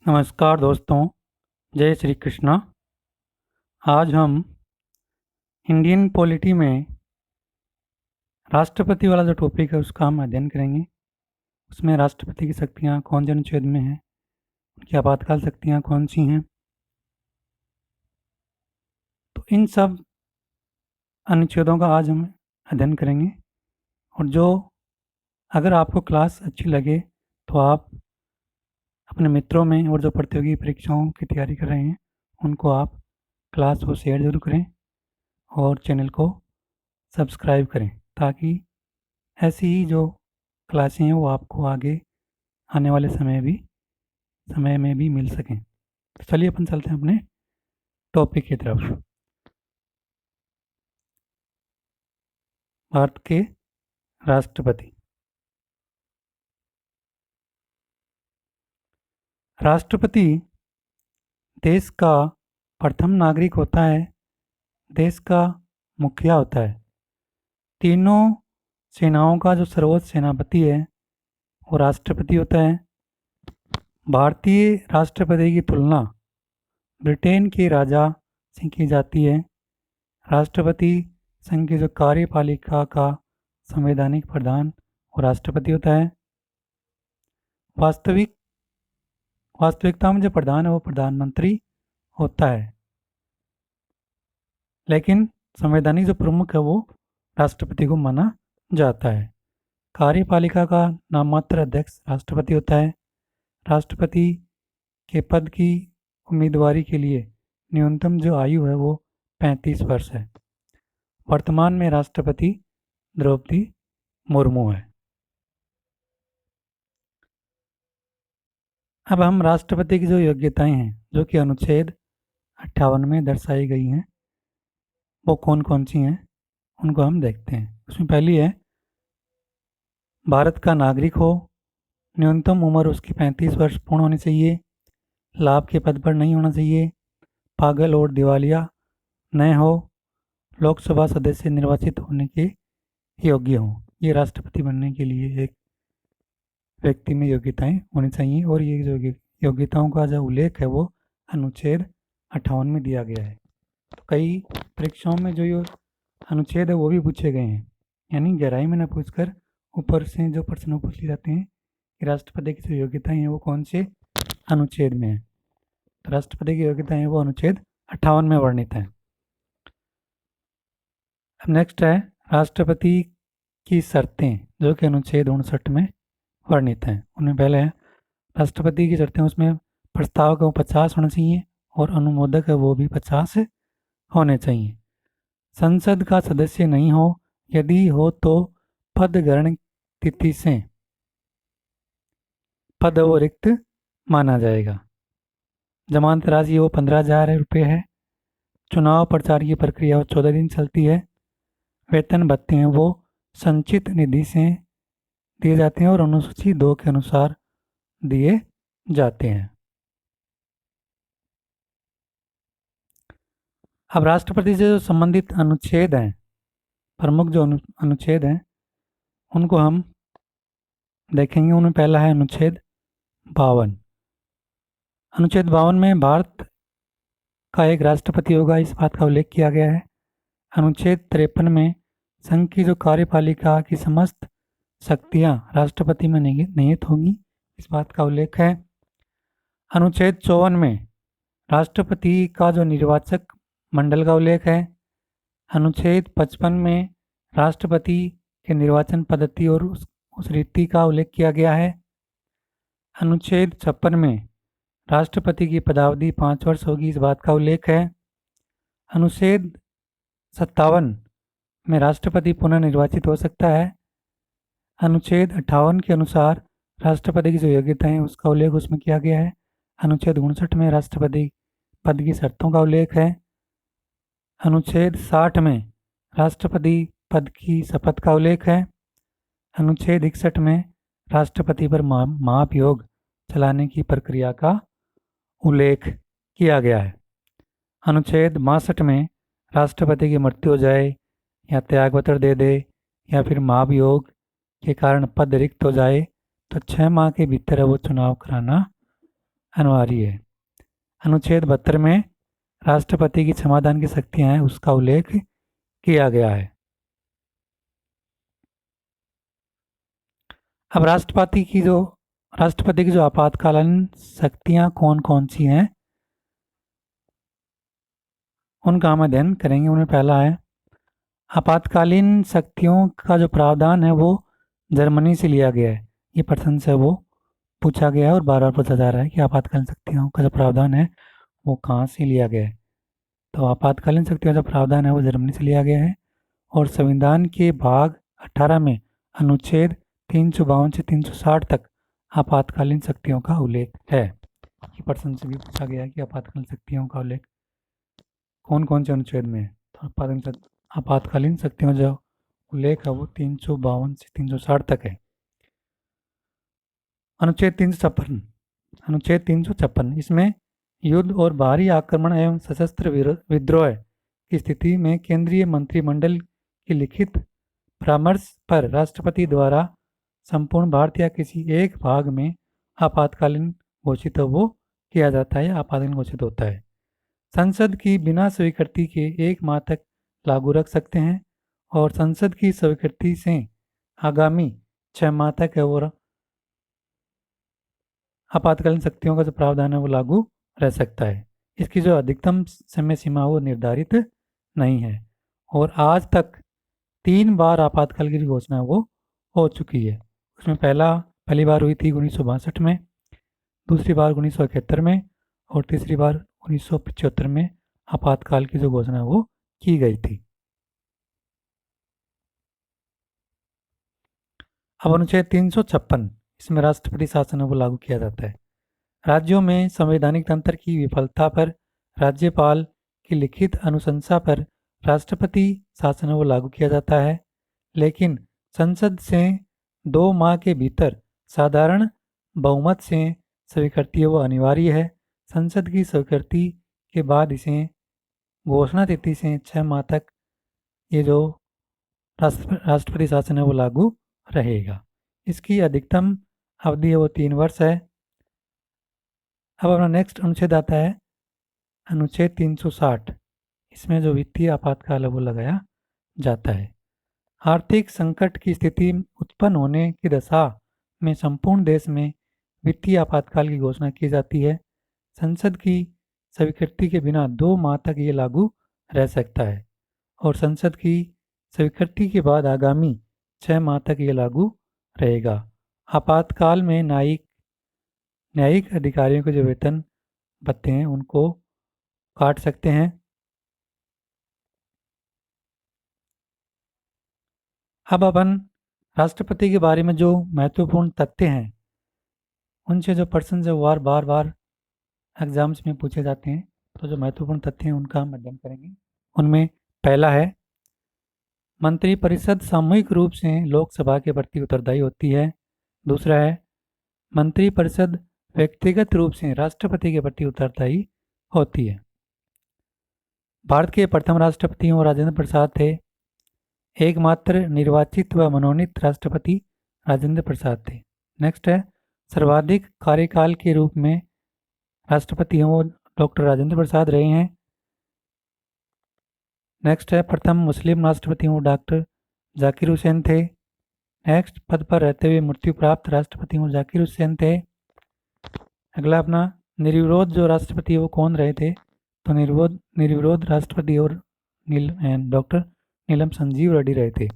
नमस्कार दोस्तों, जय श्री कृष्णा। आज हम इंडियन पॉलिटी में राष्ट्रपति वाला जो टॉपिक है उसका हम अध्ययन करेंगे। उसमें राष्ट्रपति की शक्तियाँ कौन से अनुच्छेद में हैं, उनकी आपातकाल शक्तियाँ कौन सी हैं, तो इन सब अनुच्छेदों का आज हम अध्ययन करेंगे। और जो अगर आपको क्लास अच्छी लगे तो आप अपने मित्रों में और जो प्रतियोगी परीक्षाओं की तैयारी कर रहे हैं उनको आप क्लास को शेयर जरूर करें और चैनल को सब्सक्राइब करें, ताकि ऐसी ही जो क्लासें हैं वो आपको आगे आने वाले समय में भी मिल सकें। तो चलिए अपन चलते हैं अपने टॉपिक की तरफ। भारत के राष्ट्रपति। राष्ट्रपति देश का प्रथम नागरिक होता है, देश का मुखिया होता है। तीनों सेनाओं का जो सर्वोच्च सेनापति है वो राष्ट्रपति होता है। भारतीय राष्ट्रपति की तुलना ब्रिटेन के राजा से की जाती है। राष्ट्रपति संघ की जो कार्यपालिका का संवैधानिक प्रधान वो राष्ट्रपति होता है। वास्तविकता में जो प्रधान है वो प्रधानमंत्री होता है, लेकिन संवैधानिक जो प्रमुख है वो राष्ट्रपति को माना जाता है। कार्यपालिका का नाममात्र अध्यक्ष राष्ट्रपति होता है। राष्ट्रपति के पद की उम्मीदवारी के लिए न्यूनतम जो आयु है वो 35 वर्ष है। वर्तमान में राष्ट्रपति द्रौपदी मुर्मू है। अब हम राष्ट्रपति की जो योग्यताएं हैं जो कि अनुच्छेद 58 में दर्शाई गई हैं वो कौन कौन सी हैं उनको हम देखते हैं। उसमें पहली है भारत का नागरिक हो, न्यूनतम उम्र उसकी 35 वर्ष पूर्ण होनी चाहिए, लाभ के पद पर नहीं होना चाहिए, पागल और दिवालिया न हो, लोकसभा सदस्य निर्वाचित होने के योग्य हो। ये राष्ट्रपति बनने के लिए एक व्यक्ति में योग्यताएं होनी चाहिए, और ये जो योग्यताओं का जो उल्लेख है वो अनुच्छेद 58 में दिया गया है। तो कई परीक्षाओं में जो ये अनुच्छेद है वो भी पूछे गए हैं, यानी गहराई में न पूछकर ऊपर से जो प्रश्न पूछ लिए जाते हैं कि राष्ट्रपति की जो योग्यताएं हैं वो कौन से अनुच्छेद में है। तो राष्ट्रपति की योग्यताएं वो अनुच्छेद 58 में वर्णित है। अब नेक्स्ट है राष्ट्रपति की शर्तें, जो कि अनुच्छेद 59 में वर्णित हैं। उनमें पहले है राष्ट्रपति की शर्तें, उसमें प्रस्तावक वो 50 होना चाहिए और अनुमोदक है वो भी 50 होने चाहिए। संसद का सदस्य नहीं हो, यदि हो तो पद ग्रहण तिथि से पद वो रिक्त माना जाएगा। जमानत राशि वो 15,000 रुपये है। चुनाव प्रचार की प्रक्रिया वो 14 दिन चलती है। वेतन भत्ते हैं वो संचित निधि से दिए जाते हैं और अनुसूची 2 के अनुसार दिए जाते हैं। अब राष्ट्रपति से जो संबंधित अनुच्छेद हैं, प्रमुख जो अनुच्छेद हैं उनको हम देखेंगे। उनमें पहला है अनुच्छेद 52। अनुच्छेद 52 में भारत का एक राष्ट्रपति होगा, इस बात का उल्लेख किया गया है। अनुच्छेद 53 में संघ की जो कार्यपालिका की समस्त शक्तियां राष्ट्रपति में निहित होंगी, इस बात का उल्लेख है। अनुच्छेद 54 में राष्ट्रपति का जो निर्वाचक मंडल का उल्लेख है। अनुच्छेद 55 में राष्ट्रपति के निर्वाचन पद्धति और उस रीति का उल्लेख किया गया है। अनुच्छेद 56 में राष्ट्रपति की पदावधि 5 वर्ष होगी, इस बात का उल्लेख है। अनुच्छेद 57 में राष्ट्रपति पुनः निर्वाचित हो सकता है। अनुच्छेद 58 के अनुसार राष्ट्रपति की जो योग्यता है उसका उल्लेख उसमें किया गया है। अनुच्छेद 59 में राष्ट्रपति पद की शर्तों का उल्लेख है। अनुच्छेद 60 में राष्ट्रपति पद की शपथ का उल्लेख है। अनुच्छेद 61 में राष्ट्रपति पर महाभियोग चलाने की प्रक्रिया का उल्लेख किया गया है। अनुच्छेद 62 में राष्ट्रपति की मृत्यु हो जाए या त्यागपत्र दे दे या फिर महाभियोग के कारण पद रिक्त हो जाए तो 6 माह के भीतर वो चुनाव कराना अनिवार्य है। अनुच्छेद 72 में राष्ट्रपति की क्षमादान की शक्तियां हैं उसका उल्लेख किया गया है। अब राष्ट्रपति की जो आपातकालीन शक्तियां कौन कौन सी हैं उनका हम अध्ययन करेंगे। उनमें पहला है आपातकालीन शक्तियों का जो प्रावधान है वो जर्मनी से लिया गया है। ये प्रश्न से वो पूछा गया है और बार बार पूछा जा रहा है कि आपातकालीन शक्तियों का जो प्रावधान है वो कहाँ से लिया गया है। तो आपातकालीन शक्तियों का जो प्रावधान है वो जर्मनी से लिया गया है और संविधान के भाग 18 में अनुच्छेद 352 से 360 तक आपातकालीन शक्तियों का उल्लेख है। ये प्रश्न से भी पूछा गया है कि आपातकालीन शक्तियों का उल्लेख कौन कौन से अनुच्छेद में है। तो आपातकालीन शक्तियों जो उल्लेख है वो 352 से 360 तक है। अनुच्छेद 356 इसमें युद्ध और बाहरी आक्रमण एवं सशस्त्र विद्रोह की स्थिति में केंद्रीय मंत्रिमंडल की लिखित परामर्श पर राष्ट्रपति द्वारा संपूर्ण भारत या किसी एक भाग में आपातकालीन घोषित वो किया जाता है, आपातकालीन घोषित होता है। संसद की बिना स्वीकृति के 1 माह तक लागू रख सकते हैं और संसद की स्वीकृति से आगामी 6 माह तक है वो आपातकालीन शक्तियों का जो प्रावधान है वो लागू रह सकता है। इसकी जो अधिकतम समय सीमा वो निर्धारित नहीं है और आज तक 3 बार आपातकाल की घोषणा वो हो चुकी है। उसमें पहली बार हुई थी 1962 में, दूसरी बार 1971 में और तीसरी बार 1975 में आपातकाल की जो घोषणा वो की गई थी। अब अनुच्छेद 356 इसमें राष्ट्रपति शासन को लागू किया जाता है। राज्यों में संवैधानिक तंत्र की विफलता पर राज्यपाल की लिखित अनुशंसा पर राष्ट्रपति शासन को लागू किया जाता है, लेकिन संसद से 2 माह के भीतर साधारण बहुमत से स्वीकृति वो अनिवार्य है। संसद की स्वीकृति के बाद इसे घोषणा तिथि से 6 माह तक ये जो राष्ट्रपति शासन है वो लागू रहेगा। इसकी अधिकतम अवधि है वो 3 वर्ष है। अब अपना नेक्स्ट अनुच्छेद आता है अनुच्छेद 360। इसमें जो वित्तीय आपातकाल है वो लगाया जाता है। आर्थिक संकट की स्थिति उत्पन्न होने की दशा में संपूर्ण देश में वित्तीय आपातकाल की घोषणा की जाती है। संसद की स्वीकृति के बिना 2 माह तक ये लागू रह सकता है और संसद की स्वीकृति के बाद आगामी 6 माह तक ये लागू रहेगा। आपातकाल में न्यायिक अधिकारियों के जो वेतन भत्ते हैं उनको काट सकते हैं। अब अपन राष्ट्रपति के बारे में जो महत्वपूर्ण तथ्य हैं उनसे जो प्रश्न जो बार बार एग्जाम्स में पूछे जाते हैं, तो जो महत्वपूर्ण तथ्य हैं उनका हम अध्ययन करेंगे। उनमें पहला है मंत्रिपरिषद सामूहिक रूप से लोकसभा के प्रति उत्तरदायी होती है। दूसरा है मंत्रिपरिषद व्यक्तिगत रूप से राष्ट्रपति के प्रति उत्तरदायी होती है। भारत के प्रथम राष्ट्रपति राजेंद्र प्रसाद थे। एकमात्र निर्वाचित व मनोनीत राष्ट्रपति राजेंद्र प्रसाद थे। नेक्स्ट है सर्वाधिक कार्यकाल के रूप में राष्ट्रपति वो डॉक्टर राजेंद्र प्रसाद रहे हैं। नेक्स्ट है प्रथम मुस्लिम राष्ट्रपति वो डॉक्टर जाकिर हुसैन थे। नेक्स्ट पद पर रहते हुए मृत्यु प्राप्त राष्ट्रपति वो जाकिर हुसैन थे। अगला अपना निर्विरोध जो राष्ट्रपति वो कौन रहे थे, तो निर्विरोध राष्ट्रपति और डॉक्टर नीलम संजीव रेड्डी रहे थे।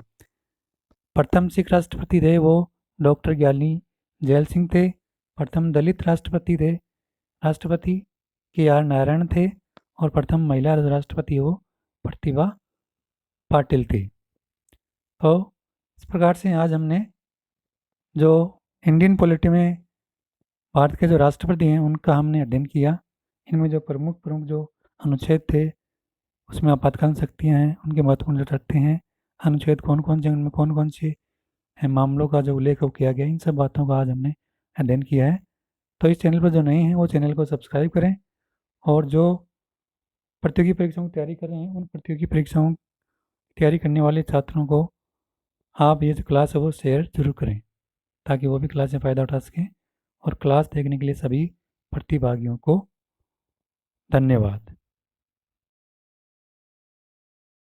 प्रथम सिख राष्ट्रपति थे वो डॉक्टर ज्ञानी जैल सिंह थे। प्रथम दलित राष्ट्रपति KR नारायण थे और प्रथम महिला राष्ट्रपति वो प्रतिभा पाटिल थी। तो इस प्रकार से आज हमने जो इंडियन पॉलिटी में भारत के जो राष्ट्रपति हैं उनका हमने अध्ययन किया। इनमें जो प्रमुख जो अनुच्छेद थे उसमें आपातकालीन शक्तियाँ हैं, उनके महत्वपूर्ण जो तथ्य हैं, अनुच्छेद कौन कौन से, उनमें कौन कौन से मामलों का जो उल्लेख किया गया, इन सब बातों का आज हमने अध्ययन किया है। तो इस चैनल पर जो नए हैं वो चैनल को सब्सक्राइब करें और जो प्रतियोगी परीक्षाओं की तैयारी कर रहे हैं उन प्रतियोगी परीक्षाओं की तैयारी करने वाले छात्रों को आप ये जो क्लास है वो शेयर जरूर करें ताकि वो भी क्लास से फ़ायदा उठा सकें। और क्लास देखने के लिए सभी प्रतिभागियों को धन्यवाद।